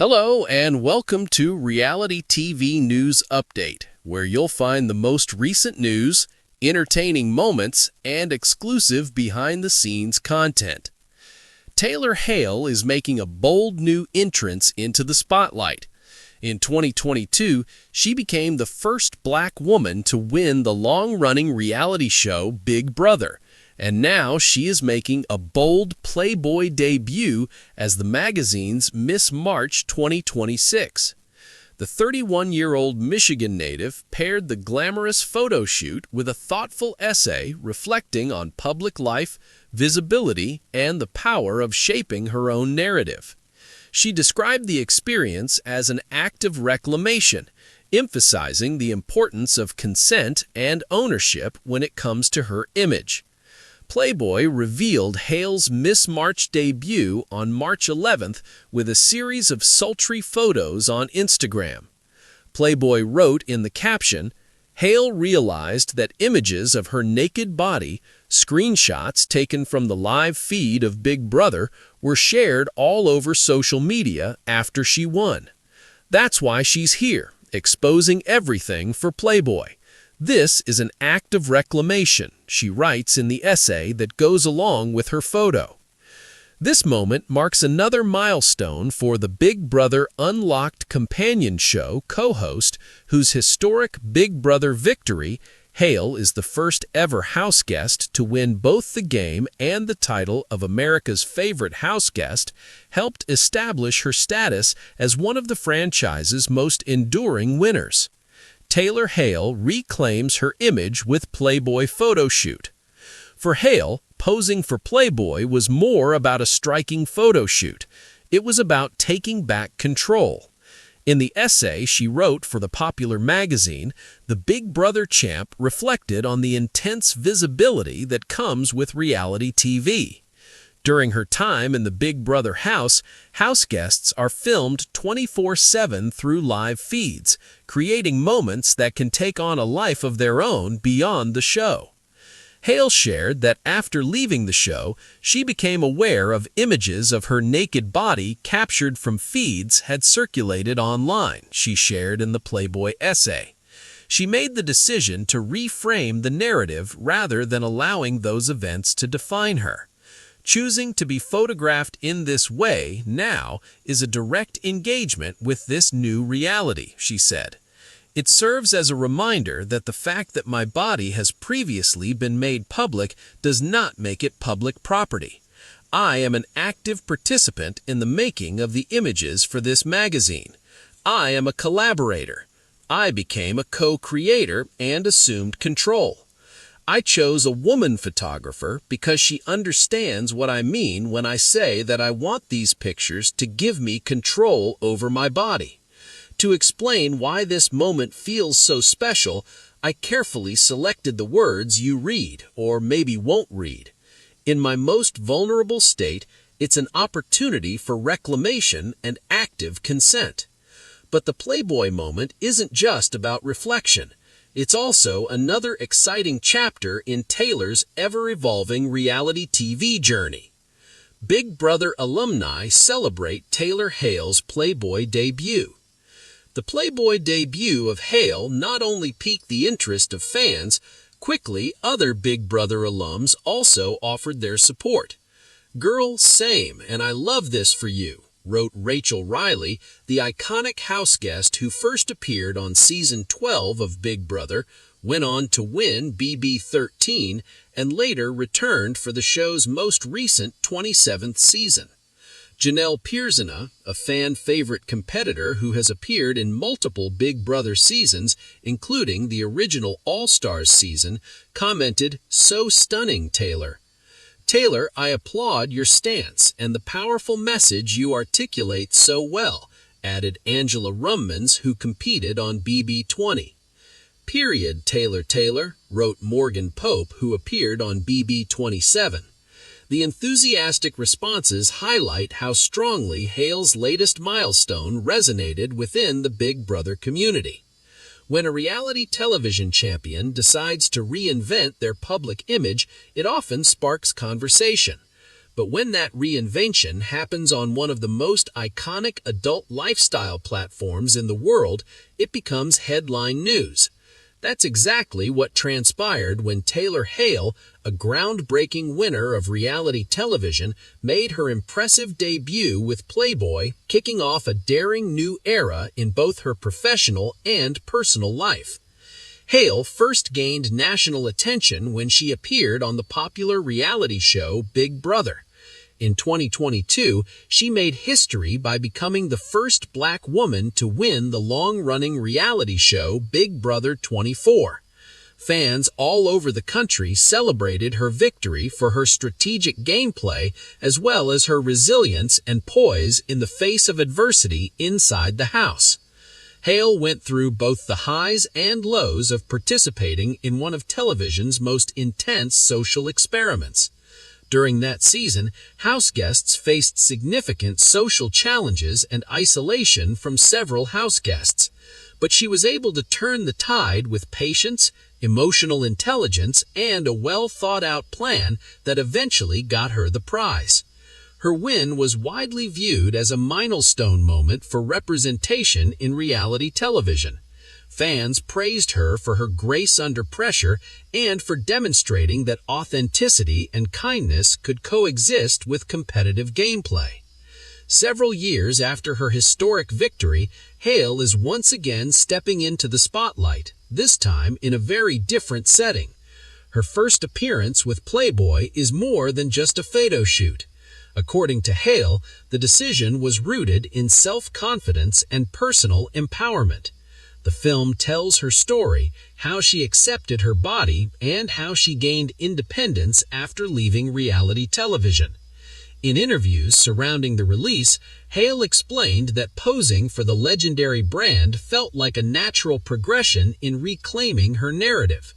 Hello and welcome to Reality TV News Update, where you'll find the most recent news, entertaining moments, and exclusive behind-the-scenes content. Taylor Hale is making a bold new entrance into the spotlight. In 2022, she became the first black woman to win the long-running reality show Big Brother, and now she is making a bold Playboy debut as the magazine's Miss March 2026. The 31-year-old Michigan native paired the glamorous photo shoot with a thoughtful essay reflecting on public life, visibility, and the power of shaping her own narrative. She described the experience as an act of reclamation, emphasizing the importance of consent and ownership when it comes to her image. Playboy revealed Hale's Miss March debut on March 11th with a series of sultry photos on Instagram. Playboy wrote in the caption, "Hale realized that images of her naked body, screenshots taken from the live feed of Big Brother, were shared all over social media after she won. That's why she's here, exposing everything for Playboy. This is an act of reclamation," she writes in the essay that goes along with her photo. This moment marks another milestone for the Big Brother Unlocked companion show co-host, whose historic Big Brother victory. Hale is the first ever house guest to win both the game and the title of America's favorite house guest, helped establish her status as one of the franchise's most enduring winners. Taylor Hale reclaims her image with Playboy Photoshoot. For Hale, posing for Playboy was more about a striking photo shoot. It was about taking back control. In the essay she wrote for the popular magazine, the Big Brother champ reflected on the intense visibility that comes with reality TV. During her time in the Big Brother house guests are filmed 24/7 through live feeds, creating moments that can take on a life of their own beyond the show. Hale shared that after leaving the show, she became aware of images of her naked body captured from feeds had circulated online, she shared in the Playboy essay. She made the decision to reframe the narrative rather than allowing those events to define her. Choosing to be photographed in this way now is a direct engagement with this new reality, she said. It serves as a reminder that the fact that my body has previously been made public does not make it public property. I am an active participant in the making of the images for this magazine. I am a collaborator. I became a co-creator and assumed control. I chose a woman photographer because she understands what I mean when I say that I want these pictures to give me control over my body. To explain why this moment feels so special, I carefully selected the words you read, or maybe won't read. In my most vulnerable state, it's an opportunity for reclamation and active consent. But the Playboy moment isn't just about reflection. It's also another exciting chapter in Taylor's ever-evolving reality TV journey. Big Brother alumni celebrate Taylor Hale's Playboy debut. The Playboy debut of Hale not only piqued the interest of fans, quickly other Big Brother alums also offered their support. "Girl, same, and I love this for you," wrote Rachel Riley, the iconic house guest who first appeared on Season 12 of Big Brother, went on to win BB13, and later returned for the show's most recent 27th season. Janelle Pierzina, a fan-favorite competitor who has appeared in multiple Big Brother seasons, including the original All-Stars season, commented, "So stunning, Taylor. Taylor, I applaud your stance and the powerful message you articulate so well," added Angela Rummans, who competed on BB20. "Period, Taylor," wrote Morgan Pope, who appeared on BB27. The enthusiastic responses highlight how strongly Hale's latest milestone resonated within the Big Brother community. When a reality television champion decides to reinvent their public image, it often sparks conversation. But when that reinvention happens on one of the most iconic adult lifestyle platforms in the world, it becomes headline news. That's exactly what transpired when Taylor Hale, a groundbreaking winner of reality television, made her impressive debut with Playboy, kicking off a daring new era in both her professional and personal life. Hale first gained national attention when she appeared on the popular reality show Big Brother. In 2022, she made history by becoming the first black woman to win the long-running reality show Big Brother 24. Fans all over the country celebrated her victory for her strategic gameplay as well as her resilience and poise in the face of adversity inside the house. Hale went through both the highs and lows of participating in one of television's most intense social experiments. During that season, house guests faced significant social challenges and isolation from several house guests. But she was able to turn the tide with patience, emotional intelligence, and a well-thought-out plan that eventually got her the prize. Her win was widely viewed as a milestone moment for representation in reality television. Fans praised her for her grace under pressure and for demonstrating that authenticity and kindness could coexist with competitive gameplay. Several years after her historic victory, Hale is once again stepping into the spotlight, this time in a very different setting. Her first appearance with Playboy is more than just a photoshoot. According to Hale, the decision was rooted in self-confidence and personal empowerment. The film tells her story, how she accepted her body, and how she gained independence after leaving reality television. In interviews surrounding the release, Hale explained that posing for the legendary brand felt like a natural progression in reclaiming her narrative.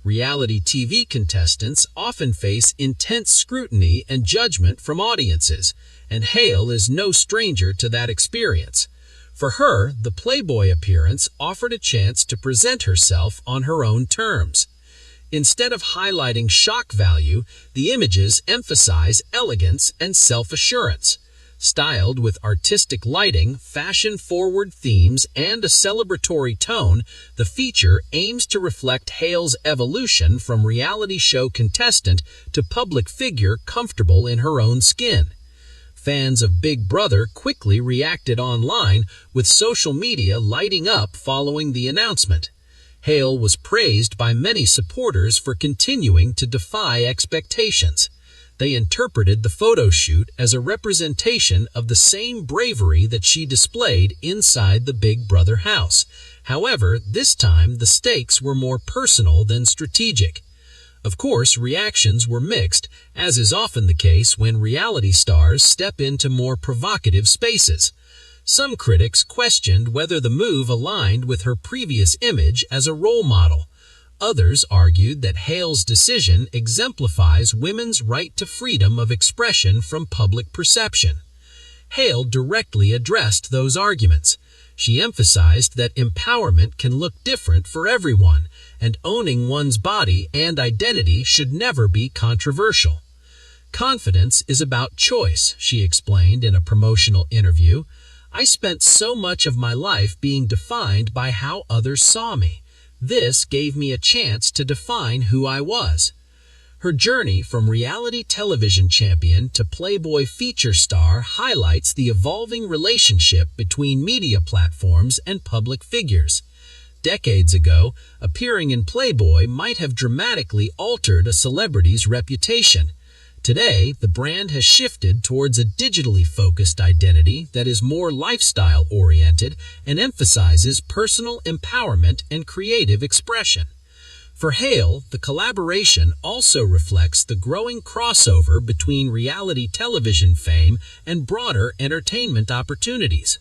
Reality TV contestants often face intense scrutiny and judgment from audiences, and Hale is no stranger to that experience. For her, the Playboy appearance offered a chance to present herself on her own terms. Instead of highlighting shock value, the images emphasize elegance and self-assurance. Styled with artistic lighting, fashion-forward themes, and a celebratory tone, the feature aims to reflect Hale's evolution from reality show contestant to public figure comfortable in her own skin. Fans of Big Brother quickly reacted online, with social media lighting up following the announcement. Hale was praised by many supporters for continuing to defy expectations. They interpreted the photoshoot as a representation of the same bravery that she displayed inside the Big Brother house. However, this time the stakes were more personal than strategic. Of course, reactions were mixed, as is often the case when reality stars step into more provocative spaces. Some critics questioned whether the move aligned with her previous image as a role model. Others argued that Hale's decision exemplifies women's right to freedom of expression from public perception. Hale directly addressed those arguments. She emphasized that empowerment can look different for everyone, and owning one's body and identity should never be controversial. Confidence is about choice, she explained in a promotional interview. I spent so much of my life being defined by how others saw me. This gave me a chance to define who I was. Her journey from reality television champion to Playboy feature star highlights the evolving relationship between media platforms and public figures. Decades ago, appearing in Playboy might have dramatically altered a celebrity's reputation. Today, the brand has shifted towards a digitally focused identity that is more lifestyle-oriented and emphasizes personal empowerment and creative expression. For Hale, the collaboration also reflects the growing crossover between reality television fame and broader entertainment opportunities.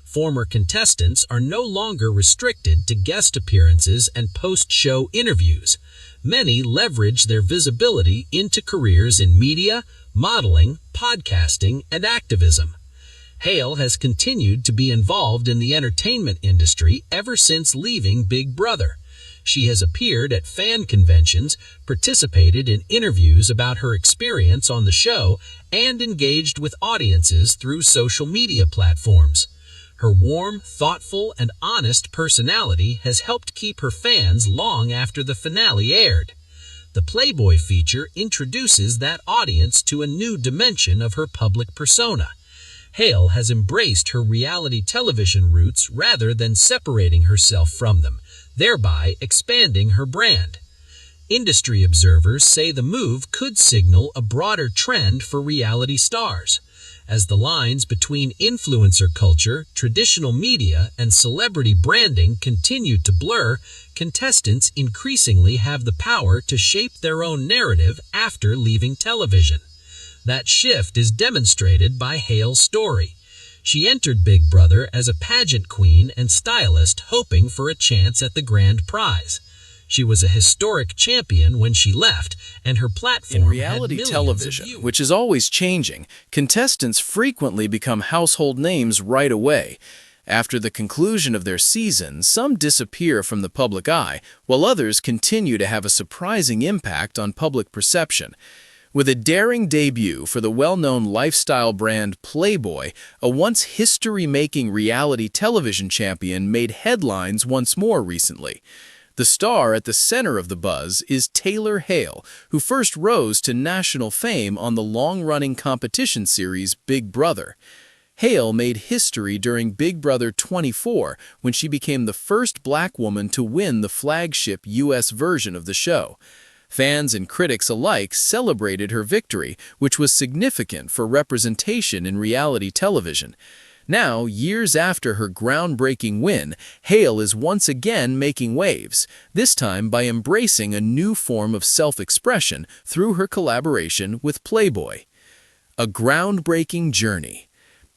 Former contestants are no longer restricted to guest appearances and post-show interviews. Many leverage their visibility into careers in media, modeling, podcasting, and activism. Hale has continued to be involved in the entertainment industry ever since leaving Big Brother. She has appeared at fan conventions, participated in interviews about her experience on the show, and engaged with audiences through social media platforms. Her warm, thoughtful, and honest personality has helped keep her fans long after the finale aired. The Playboy feature introduces that audience to a new dimension of her public persona. Hale has embraced her reality television roots rather than separating herself from them, thereby expanding her brand. Industry observers say the move could signal a broader trend for reality stars. As the lines between influencer culture, traditional media, and celebrity branding continue to blur, contestants increasingly have the power to shape their own narrative after leaving television. That shift is demonstrated by Hale's story. She entered Big Brother as a pageant queen and stylist, hoping for a chance at the grand prize. She was a historic champion when she left, and her platform In had reality millions of television, viewers. which is always changing, contestants frequently become household names right away. After the conclusion of their season, some disappear from the public eye, while others continue to have a surprising impact on public perception. With a daring debut for the well-known lifestyle brand Playboy, a once history-making reality television champion made headlines once more recently. The star at the center of the buzz is Taylor Hale, who first rose to national fame on the long-running competition series Big Brother. Hale made history during Big Brother 24 when she became the first black woman to win the flagship U.S. version of the show. Fans and critics alike celebrated her victory, which was significant for representation in reality television. Now, years after her groundbreaking win, Hale is once again making waves, this time by embracing a new form of self-expression through her collaboration with Playboy. A groundbreaking journey.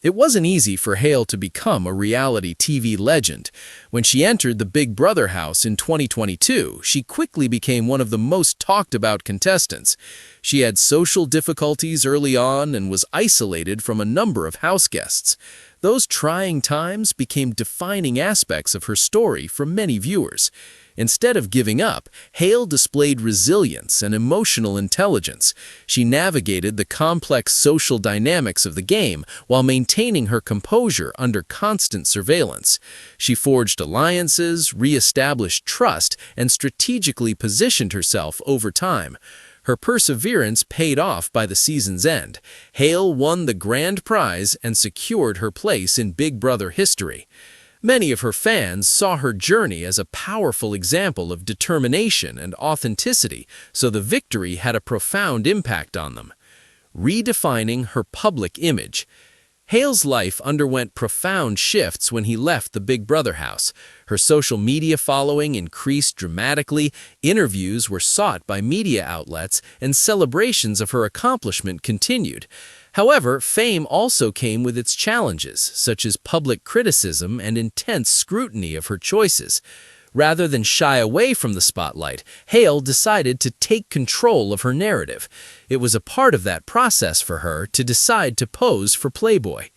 It wasn't easy for Hale to become a reality TV legend. When she entered the Big Brother house in 2022, she quickly became one of the most talked-about contestants. She had social difficulties early on and was isolated from a number of house guests. Those trying times became defining aspects of her story for many viewers. Instead of giving up, Hale displayed resilience and emotional intelligence. She navigated the complex social dynamics of the game while maintaining her composure under constant surveillance. She forged alliances, re-established trust, and strategically positioned herself over time. Her perseverance paid off by the season's end. Hale won the grand prize and secured her place in Big Brother history. Many of her fans saw her journey as a powerful example of determination and authenticity, so the victory had a profound impact on them. Redefining her public image. Hale's life underwent profound shifts when he left the Big Brother house. Her social media following increased dramatically, interviews were sought by media outlets, and celebrations of her accomplishment continued. However, fame also came with its challenges, such as public criticism and intense scrutiny of her choices. Rather than shy away from the spotlight, Hale decided to take control of her narrative. It was a part of that process for her to decide to pose for Playboy.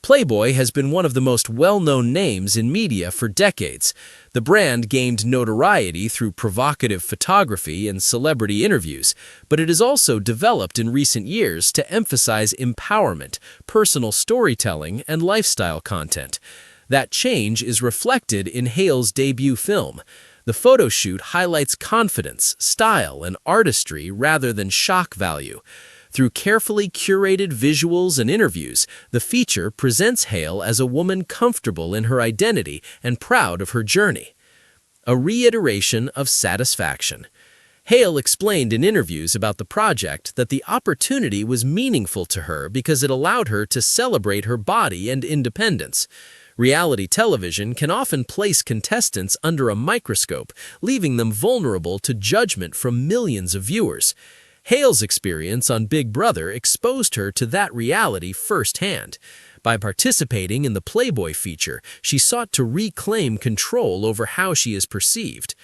Playboy has been one of the most well-known names in media for decades. The brand gained notoriety through provocative photography and celebrity interviews, but it has also developed in recent years to emphasize empowerment, personal storytelling, and lifestyle content. That change is reflected in Hale's debut film. The Photoshoot highlights confidence, style, and artistry rather than shock value. Through carefully curated visuals and interviews, the feature presents Hale as a woman comfortable in her identity and proud of her journey. A reiteration of satisfaction. Hale explained in interviews about the project that the opportunity was meaningful to her because it allowed her to celebrate her body and independence. Reality television can often place contestants under a microscope, leaving them vulnerable to judgment from millions of viewers. Hale's experience on Big Brother exposed her to that reality firsthand. By participating in the Playboy feature, she sought to reclaim control over how she is perceived.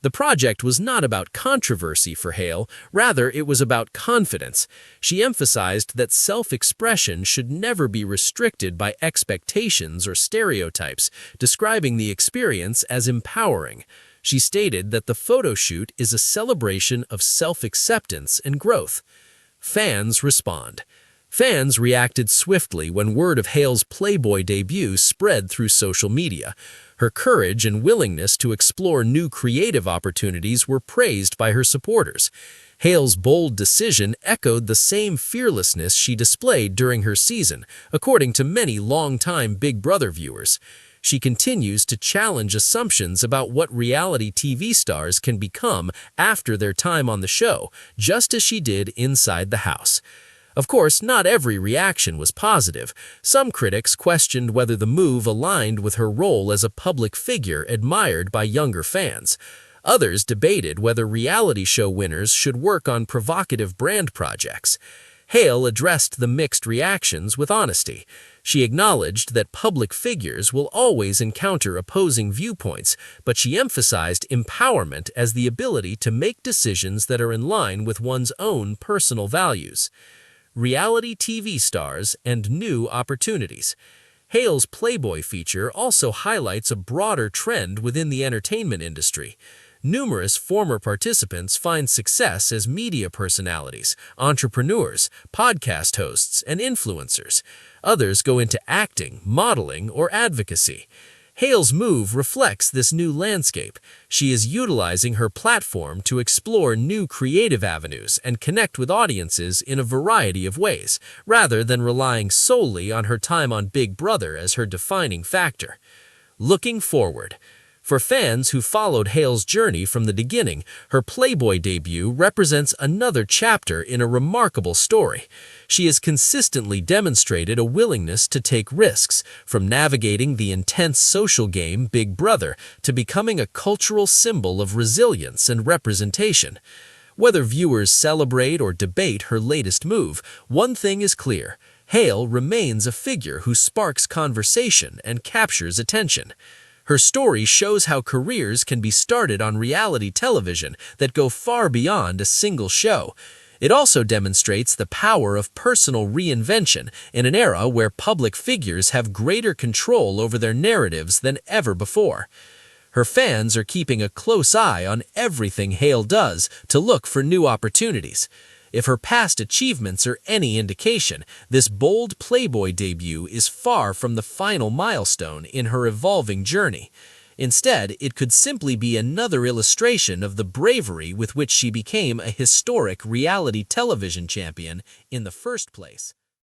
The project was not about controversy for Hale, rather it was about confidence. She emphasized that self-expression should never be restricted by expectations or stereotypes, describing the experience as empowering. She stated that the photoshoot is a celebration of self-acceptance and growth. Fans respond. Fans reacted swiftly when word of Hale's Playboy debut spread through social media. Her courage and willingness to explore new creative opportunities were praised by her supporters. Hale's bold decision echoed the same fearlessness she displayed during her season, according to many longtime Big Brother viewers. She continues to challenge assumptions about what reality TV stars can become after their time on the show, just as she did inside the house. Of course, not every reaction was positive. Some critics questioned whether the move aligned with her role as a public figure admired by younger fans. Others debated whether reality show winners should work on provocative brand projects. Hale addressed the mixed reactions with honesty. She acknowledged that public figures will always encounter opposing viewpoints, but she emphasized empowerment as the ability to make decisions that are in line with one's own personal values. Reality TV stars and new opportunities. Hale's Playboy feature also highlights a broader trend within the entertainment industry. Numerous former participants find success as media personalities, entrepreneurs, podcast hosts, and influencers. Others go into acting, modeling, or advocacy. Hale's move reflects this new landscape. She is utilizing her platform to explore new creative avenues and connect with audiences in a variety of ways, rather than relying solely on her time on Big Brother as her defining factor. Looking forward. For fans who followed Hale's journey from the beginning, her Playboy debut represents another chapter in a remarkable story. She has consistently demonstrated a willingness to take risks, from navigating the intense social game Big Brother to becoming a cultural symbol of resilience and representation. Whether viewers celebrate or debate her latest move, one thing is clear: Hale remains a figure who sparks conversation and captures attention. Her story shows how careers can be started on reality television that go far beyond a single show. It also demonstrates the power of personal reinvention in an era where public figures have greater control over their narratives than ever before. Her fans are keeping a close eye on everything Hale does to look for new opportunities. If her past achievements are any indication, this bold Playboy debut is far from the final milestone in her evolving journey. Instead, it could simply be another illustration of the bravery with which she became a historic reality television champion in the first place.